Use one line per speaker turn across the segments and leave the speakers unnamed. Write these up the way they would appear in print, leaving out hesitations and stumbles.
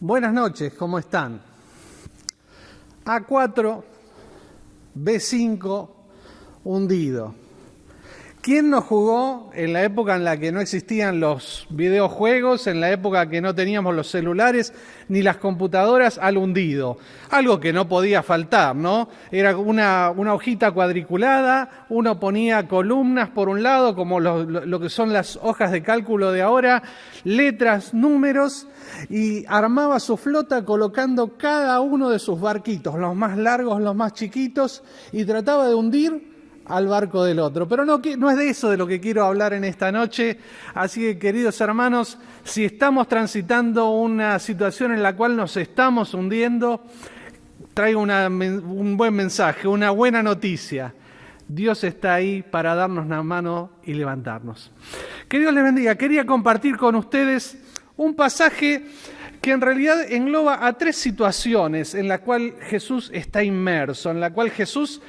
Buenas noches, ¿cómo están? A4, B5, hundido. ¿Quién no jugó en la época en la que no existían los videojuegos, en la época que no teníamos los celulares ni las computadoras, al hundido? Algo que no podía faltar, ¿no? Era una hojita cuadriculada, uno ponía columnas por un lado, como lo que son las hojas de cálculo de ahora, letras, números, y armaba su flota colocando cada uno de sus barquitos, los más largos, los más chiquitos, y trataba de hundir al barco del otro. Pero no es de eso de lo que quiero hablar en esta noche. Así que, queridos hermanos, si estamos transitando una situación en la cual nos estamos hundiendo, traigo un buen mensaje, una buena noticia. Dios está ahí para darnos la mano y levantarnos. Que Dios les bendiga. Quería compartir con ustedes un pasaje que en realidad engloba a tres situaciones en la cual Jesús está inmerso, en la cual Jesús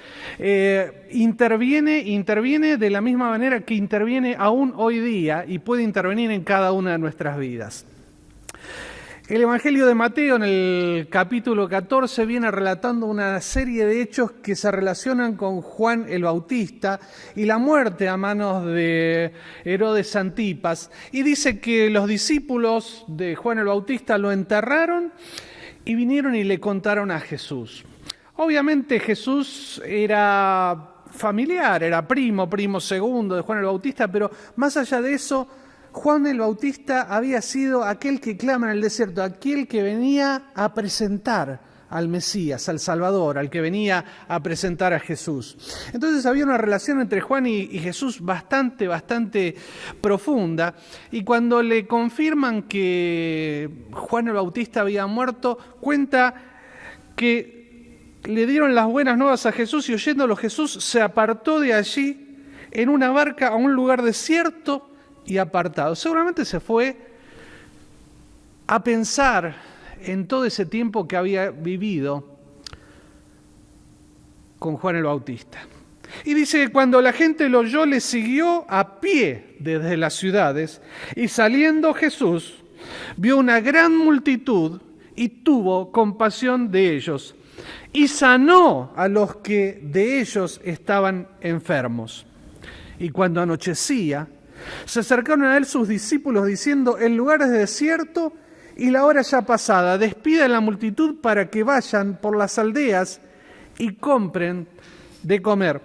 interviene de la misma manera que interviene aún hoy día y puede intervenir en cada una de nuestras vidas. El Evangelio de Mateo, en el capítulo 14, viene relatando una serie de hechos que se relacionan con Juan el Bautista y la muerte a manos de Herodes Antipas. Y dice que los discípulos de Juan el Bautista lo enterraron y vinieron y le contaron a Jesús. Obviamente Jesús era familiar, era primo segundo de Juan el Bautista, pero más allá de eso, Juan el Bautista había sido aquel que clama en el desierto, aquel que venía a presentar al Mesías, al Salvador, al que venía a presentar a Jesús. Entonces había una relación entre Juan y Jesús bastante profunda, y cuando le confirman que Juan el Bautista había muerto, cuenta que le dieron las buenas nuevas a Jesús y oyéndolo Jesús se apartó de allí en una barca a un lugar desierto y apartado. Seguramente se fue a pensar en todo ese tiempo que había vivido con Juan el Bautista. Y dice que cuando la gente lo oyó, le siguió a pie desde las ciudades, y saliendo Jesús, vio una gran multitud y tuvo compasión de ellos, y sanó a los que de ellos estaban enfermos. Y cuando anochecía, se acercaron a él sus discípulos diciendo: el lugar es desierto y la hora ya pasada, despida a la multitud para que vayan por las aldeas y compren de comer.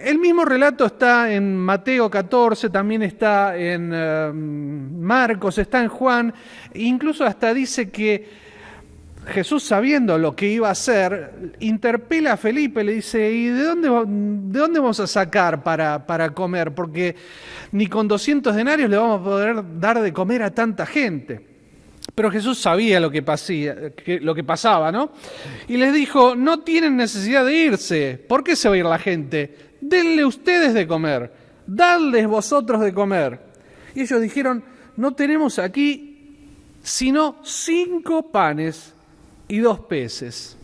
El mismo relato está en Mateo 14, también está en Marcos, está en Juan, incluso hasta dice que Jesús, sabiendo lo que iba a hacer, interpela a Felipe, le dice: ¿y de dónde vamos a sacar para comer? Porque ni con 200 denarios le vamos a poder dar de comer a tanta gente. Pero Jesús sabía lo que pasaba, ¿no? Y les dijo: no tienen necesidad de irse. ¿Por qué se va a ir la gente? Denle ustedes de comer, dadles vosotros de comer. Y ellos dijeron: no tenemos aquí sino 5 panes y 2 peces.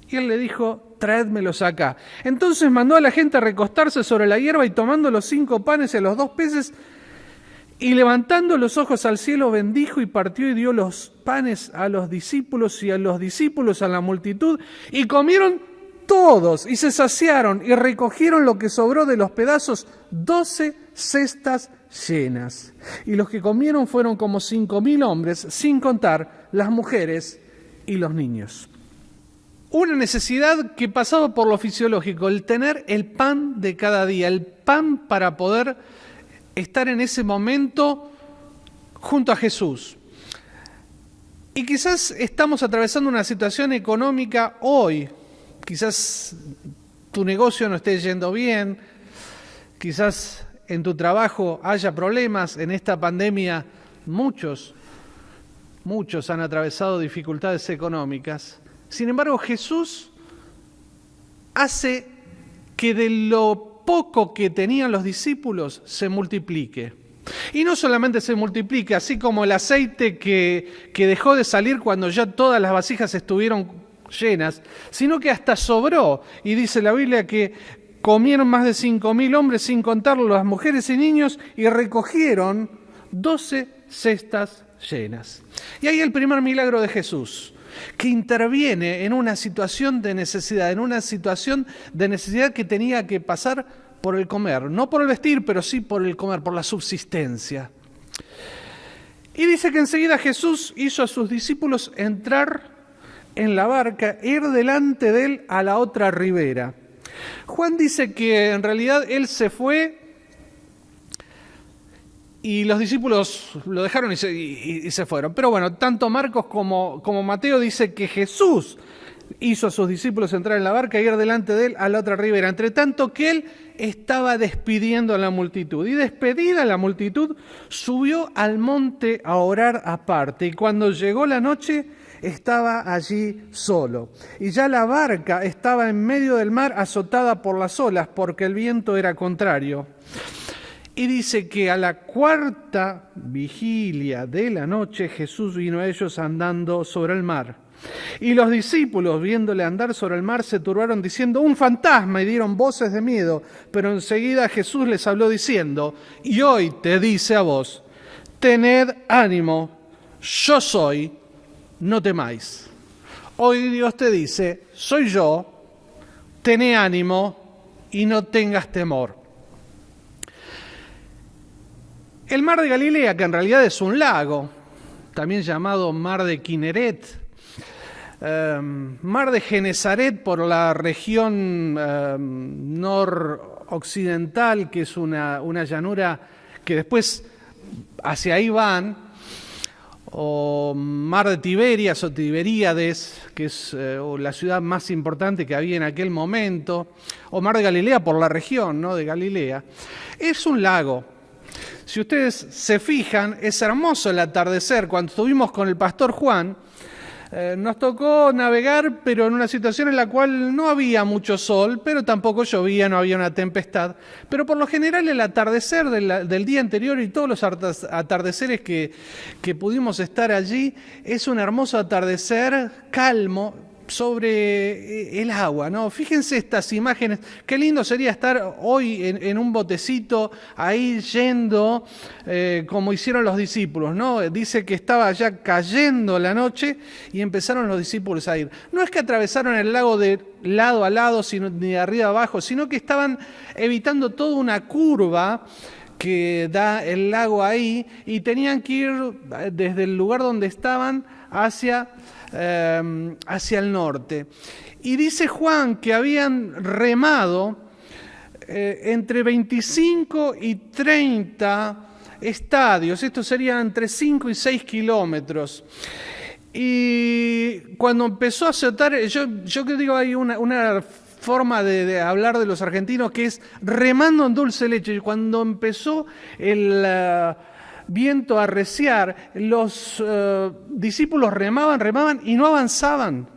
Y él le dijo: traédmelos acá. Entonces mandó a la gente a recostarse sobre la hierba, y tomando los 5 panes y los 2 peces, y levantando los ojos al cielo, bendijo y partió y dio los panes a los discípulos, y a los discípulos a la multitud, y comieron todos y se saciaron, y recogieron lo que sobró de los pedazos, 12 cestas llenas. Y los que comieron fueron como 5.000 hombres, sin contar las mujeres y los niños. Una necesidad que pasaba por lo fisiológico, el tener el pan de cada día, el pan para poder estar en ese momento junto a Jesús. Y quizás estamos atravesando una situación económica hoy, quizás tu negocio no esté yendo bien, quizás en tu trabajo haya problemas. En esta pandemia muchos han atravesado dificultades económicas. Sin embargo, Jesús hace que de lo poco que tenían los discípulos se multiplique. Y no solamente se multiplique, así como el aceite que dejó de salir cuando ya todas las vasijas estuvieron llenas, sino que hasta sobró. Y dice la Biblia que comieron más de 5.000 hombres, sin contar las mujeres y niños, y recogieron 12 cestas llenas. Y ahí el primer milagro de Jesús, que interviene en una situación de necesidad, que tenía que pasar por el comer, no por el vestir, pero sí por el comer, por la subsistencia. Y dice que enseguida Jesús hizo a sus discípulos entrar en la barca e ir delante de él a la otra ribera. Juan dice que en realidad él se fue y los discípulos lo dejaron y se fueron. Pero bueno, tanto Marcos como Mateo dice que Jesús hizo a sus discípulos entrar en la barca e ir delante de él a la otra ribera, entre tanto que él estaba despidiendo a la multitud. Y despedida la multitud, subió al monte a orar aparte. Y cuando llegó la noche, estaba allí solo. Y ya la barca estaba en medio del mar, azotada por las olas, porque el viento era contrario. Y dice que a la cuarta vigilia de la noche Jesús vino a ellos andando sobre el mar. Y los discípulos, viéndole andar sobre el mar, se turbaron diciendo: ¡un fantasma! Y dieron voces de miedo. Pero enseguida Jesús les habló diciendo: y hoy te dice a vos, tened ánimo, yo soy, no temáis. Hoy Dios te dice: soy yo, tené ánimo y no tengas temor. El mar de Galilea, que en realidad es un lago, también llamado mar de Kineret, mar de Genesaret por la región noroccidental, que es una llanura que después hacia ahí van, o mar de Tiberias o Tiberíades, que es la ciudad más importante que había en aquel momento, o mar de Galilea por la región, ¿no?, de Galilea. Es un lago. Si ustedes se fijan, es hermoso el atardecer. Cuando estuvimos con el pastor Juan, nos tocó navegar, pero en una situación en la cual no había mucho sol, pero tampoco llovía, no había una tempestad. Pero por lo general el atardecer del día anterior y todos los atardeceres que pudimos estar allí, es un hermoso atardecer calmo sobre el agua, ¿no? Fíjense estas imágenes. Qué lindo sería estar hoy en un botecito ahí yendo como hicieron los discípulos, ¿no? Dice que estaba ya cayendo la noche y empezaron los discípulos a ir. No es que atravesaron el lago de lado a lado, ni de arriba a abajo, sino que estaban evitando toda una curva que da el lago ahí y tenían que ir desde el lugar donde estaban hacia el norte. Y dice Juan que habían remado entre 25 y 30 estadios, esto sería entre 5 y 6 kilómetros. Y cuando empezó a azotar, yo que digo, hay una forma de hablar de los argentinos que es remando en dulce leche. Y cuando empezó el viento a arreciar, los discípulos remaban y no avanzaban.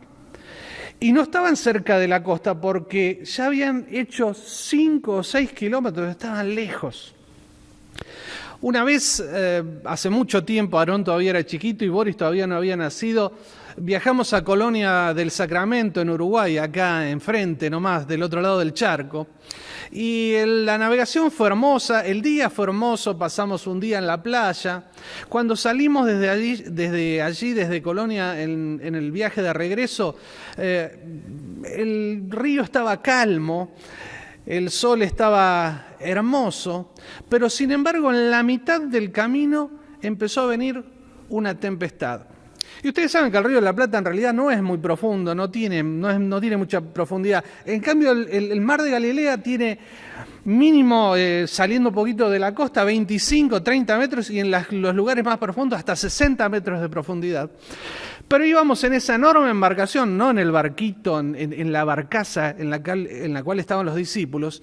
Y no estaban cerca de la costa porque ya habían hecho 5 o 6 kilómetros, estaban lejos. Una vez, hace mucho tiempo, Aarón todavía era chiquito y Boris todavía no había nacido, viajamos a Colonia del Sacramento, en Uruguay, acá enfrente nomás, del otro lado del charco. Y la navegación fue hermosa, el día fue hermoso, pasamos un día en la playa. Cuando salimos desde Colonia en el viaje de regreso, el río estaba calmo, el sol estaba hermoso, pero sin embargo en la mitad del camino empezó a venir una tempestad. Y ustedes saben que el río de la Plata en realidad no es muy profundo, no tiene mucha profundidad. En cambio, el mar de Galilea tiene mínimo, saliendo un poquito de la costa, 25, 30 metros y en los lugares más profundos hasta 60 metros de profundidad. Pero íbamos en esa enorme embarcación, no en el barquito, en la barcaza en la cual estaban los discípulos,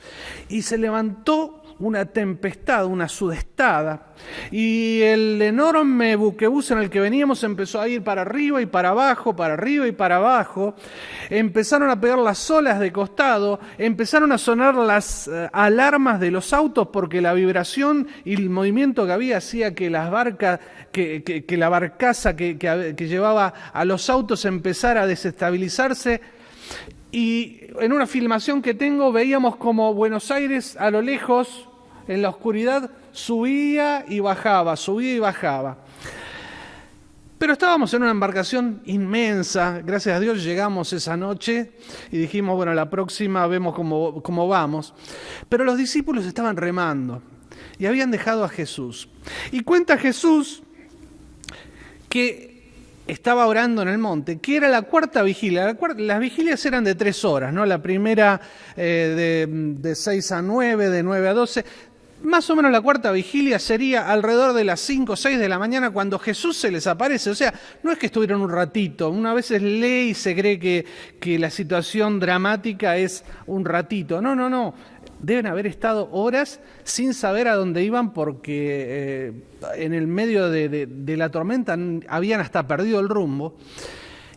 y se levantó una tempestad, una sudestada, y el enorme buquebús en el que veníamos empezó a ir para arriba y para abajo, para arriba y para abajo. Empezaron a pegar las olas de costado, empezaron a sonar las alarmas de los autos porque la vibración y el movimiento que había hacía que las barcas, que la barcaza que llevaba a los autos empezara a desestabilizarse. Y en una filmación que tengo veíamos como Buenos Aires a lo lejos, en la oscuridad, subía y bajaba, subía y bajaba. Pero estábamos en una embarcación inmensa, gracias a Dios llegamos esa noche y dijimos, bueno, la próxima vemos cómo vamos. Pero los discípulos estaban remando y habían dejado a Jesús. Y cuenta Jesús que estaba orando en el monte, que era la cuarta vigilia. Las vigilias eran de 3 horas, ¿no? La primera de 6 a 9, de 9 a 12. Más o menos la cuarta vigilia sería alrededor de las 5 o 6 de la mañana cuando Jesús se les aparece. O sea, no es que estuvieron un ratito. Una vez lee y se cree que la situación dramática es un ratito. No. Deben haber estado horas sin saber a dónde iban porque en el medio de la tormenta habían hasta perdido el rumbo.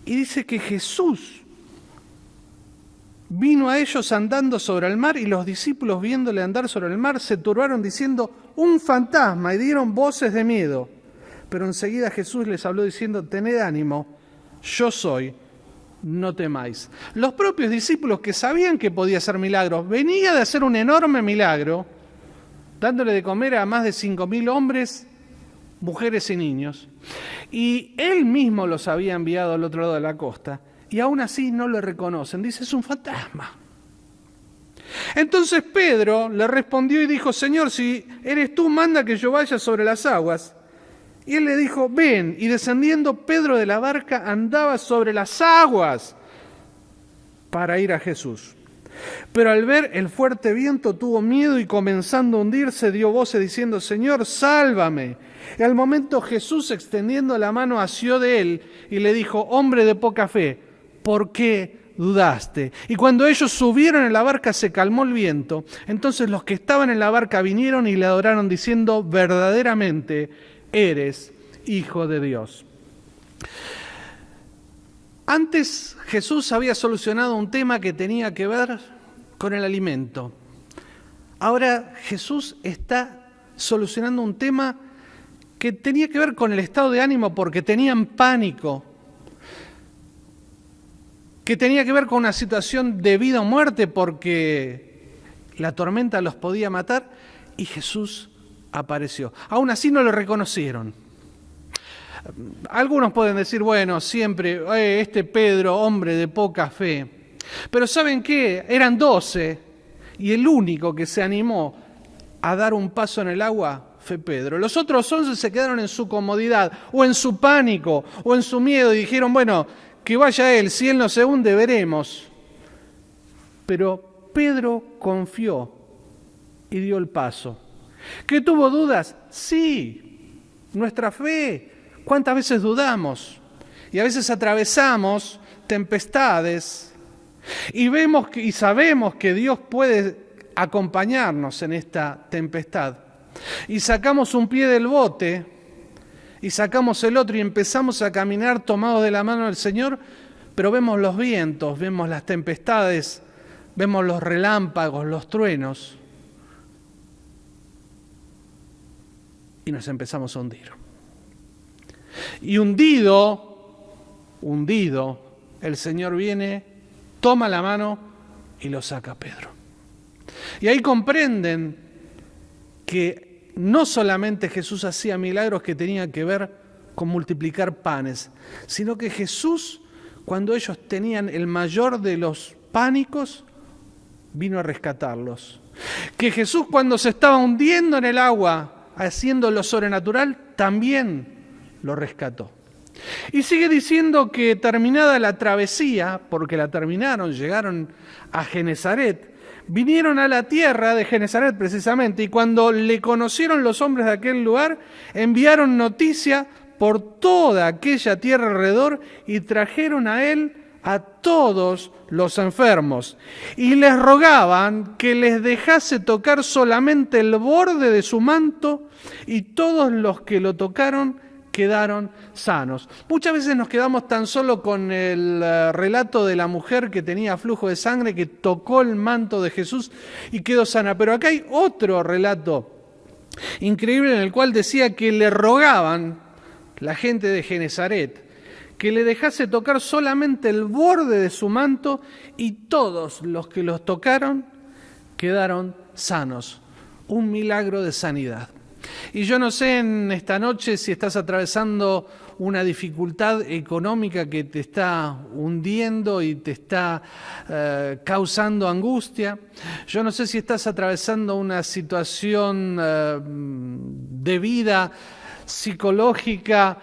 Y dice que Jesús vino a ellos andando sobre el mar y los discípulos viéndole andar sobre el mar se turbaron diciendo un fantasma y dieron voces de miedo. Pero enseguida Jesús les habló diciendo tened ánimo, yo soy, no temáis. Los propios discípulos que sabían que podía hacer milagros, venía de hacer un enorme milagro, dándole de comer a más de 5.000 hombres, mujeres y niños. Y él mismo los había enviado al otro lado de la costa. Y aún así no lo reconocen. Dice, es un fantasma. Entonces Pedro le respondió y dijo, Señor, si eres tú, manda que yo vaya sobre las aguas. Y él le dijo, ven. Y descendiendo Pedro de la barca andaba sobre las aguas para ir a Jesús. Pero al ver el fuerte viento tuvo miedo y comenzando a hundirse dio voces diciendo, Señor, sálvame. Y al momento Jesús extendiendo la mano asió de él y le dijo, hombre de poca fe, ¿por qué dudaste? Y cuando ellos subieron en la barca se calmó el viento. Entonces los que estaban en la barca vinieron y le adoraron diciendo, verdaderamente eres Hijo de Dios. Antes Jesús había solucionado un tema que tenía que ver con el alimento. Ahora Jesús está solucionando un tema que tenía que ver con el estado de ánimo porque tenían pánico, que tenía que ver con una situación de vida o muerte porque la tormenta los podía matar y Jesús apareció. Aún así no lo reconocieron. Algunos pueden decir, bueno, siempre este Pedro, hombre de poca fe. Pero ¿saben qué? Eran 12 y el único que se animó a dar un paso en el agua fue Pedro. Los otros 11 se quedaron en su comodidad o en su pánico o en su miedo y dijeron, bueno, que vaya él, si él no se hunde, veremos. Pero Pedro confió y dio el paso. ¿Que tuvo dudas? Sí, nuestra fe. ¿Cuántas veces dudamos? Y a veces atravesamos tempestades y vemos y sabemos que Dios puede acompañarnos en esta tempestad. Y sacamos un pie del bote y sacamos el otro y empezamos a caminar tomados de la mano del Señor, pero vemos los vientos, vemos las tempestades, vemos los relámpagos, los truenos y nos empezamos a hundir. Y hundido, el Señor viene, toma la mano y lo saca a Pedro. Y ahí comprenden que no solamente Jesús hacía milagros que tenían que ver con multiplicar panes, sino que Jesús, cuando ellos tenían el mayor de los pánicos, vino a rescatarlos. Que Jesús, cuando se estaba hundiendo en el agua, haciendo lo sobrenatural, también lo rescató. Y sigue diciendo que terminada la travesía, porque la terminaron, llegaron a Genesaret, vinieron a la tierra de Genesaret precisamente, y cuando le conocieron los hombres de aquel lugar, enviaron noticia por toda aquella tierra alrededor y trajeron a él a todos los enfermos y les rogaban que les dejase tocar solamente el borde de su manto y todos los que lo tocaron quedaron sanos. Muchas veces nos quedamos tan solo con el relato de la mujer que tenía flujo de sangre, que tocó el manto de Jesús y quedó sana. Pero acá hay otro relato increíble en el cual decía que le rogaban la gente de Genesaret que le dejase tocar solamente el borde de su manto y todos los que los tocaron quedaron sanos. Un milagro de sanidad. Y yo no sé en esta noche si estás atravesando una dificultad económica que te está hundiendo y te está causando angustia. Yo no sé si estás atravesando una situación de vida psicológica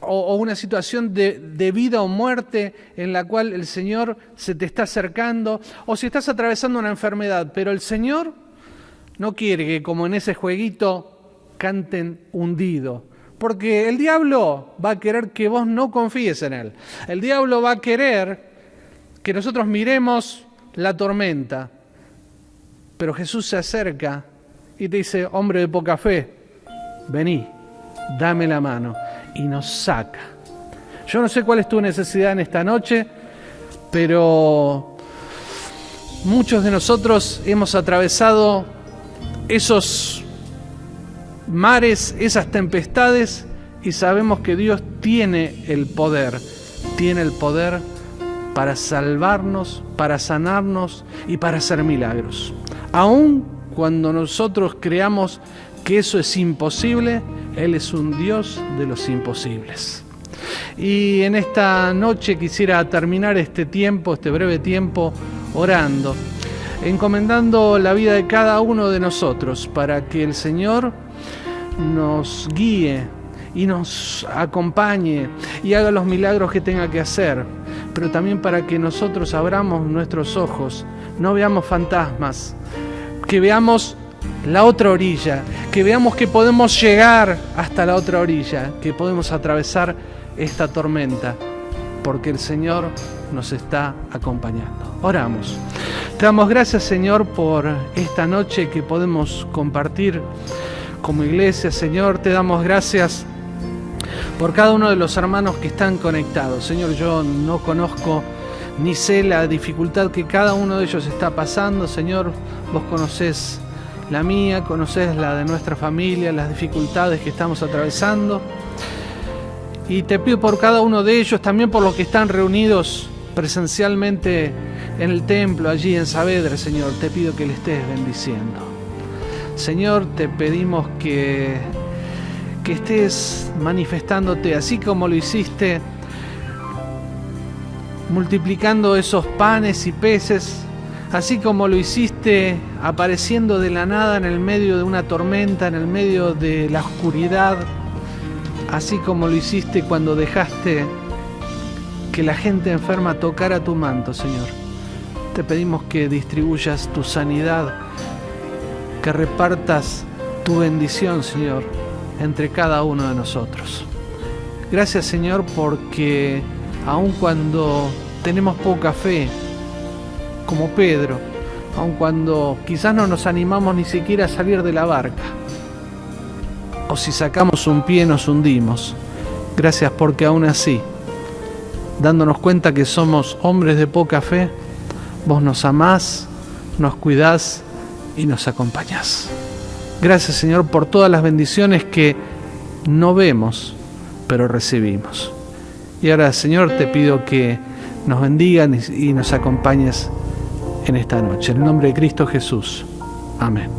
o una situación de vida o muerte en la cual el Señor se te está acercando, o si estás atravesando una enfermedad, pero el Señor no quiere que, como en ese jueguito, canten hundido, porque el diablo va a querer que vos no confíes en Él. El diablo va a querer que nosotros miremos la tormenta, pero Jesús se acerca y te dice: hombre de poca fe, vení, dame la mano, y nos saca. Yo no sé cuál es tu necesidad en esta noche, pero muchos de nosotros hemos atravesado esos mares, esas tempestades, y sabemos que Dios tiene el poder para salvarnos, para sanarnos y para hacer milagros. Aun cuando nosotros creamos que eso es imposible, Él es un Dios de los imposibles. Y en esta noche quisiera terminar este breve tiempo, orando, encomendando la vida de cada uno de nosotros para que el Señor nos guíe y nos acompañe y haga los milagros que tenga que hacer, pero también para que nosotros abramos nuestros ojos, no veamos fantasmas, que veamos la otra orilla, que veamos que podemos llegar hasta la otra orilla, que podemos atravesar esta tormenta, porque el Señor nos está acompañando. Oramos. Te damos gracias, Señor, por esta noche que podemos compartir como iglesia. Señor, te damos gracias por cada uno de los hermanos que están conectados. Señor, yo no conozco ni sé la dificultad que cada uno de ellos está pasando. Señor, vos conocés la mía, conocés la de nuestra familia, las dificultades que estamos atravesando. Y te pido por cada uno de ellos, también por los que están reunidos presencialmente en el templo, allí en Saavedra, Señor, te pido que le estés bendiciendo. Señor, te pedimos que estés manifestándote, así como lo hiciste, multiplicando esos panes y peces, así como lo hiciste apareciendo de la nada en el medio de una tormenta, en el medio de la oscuridad, así como lo hiciste cuando dejaste que la gente enferma tocara tu manto, Señor. Te pedimos que distribuyas tu sanidad, que repartas tu bendición, Señor, entre cada uno de nosotros. Gracias, Señor, porque aun cuando tenemos poca fe, como Pedro, aun cuando quizás no nos animamos ni siquiera a salir de la barca, o si sacamos un pie nos hundimos, gracias porque aún así, dándonos cuenta que somos hombres de poca fe, vos nos amás, nos cuidás y nos acompañás. Gracias, Señor, por todas las bendiciones que no vemos, pero recibimos. Y ahora, Señor, te pido que nos bendigan y nos acompañes en esta noche. En el nombre de Cristo Jesús. Amén.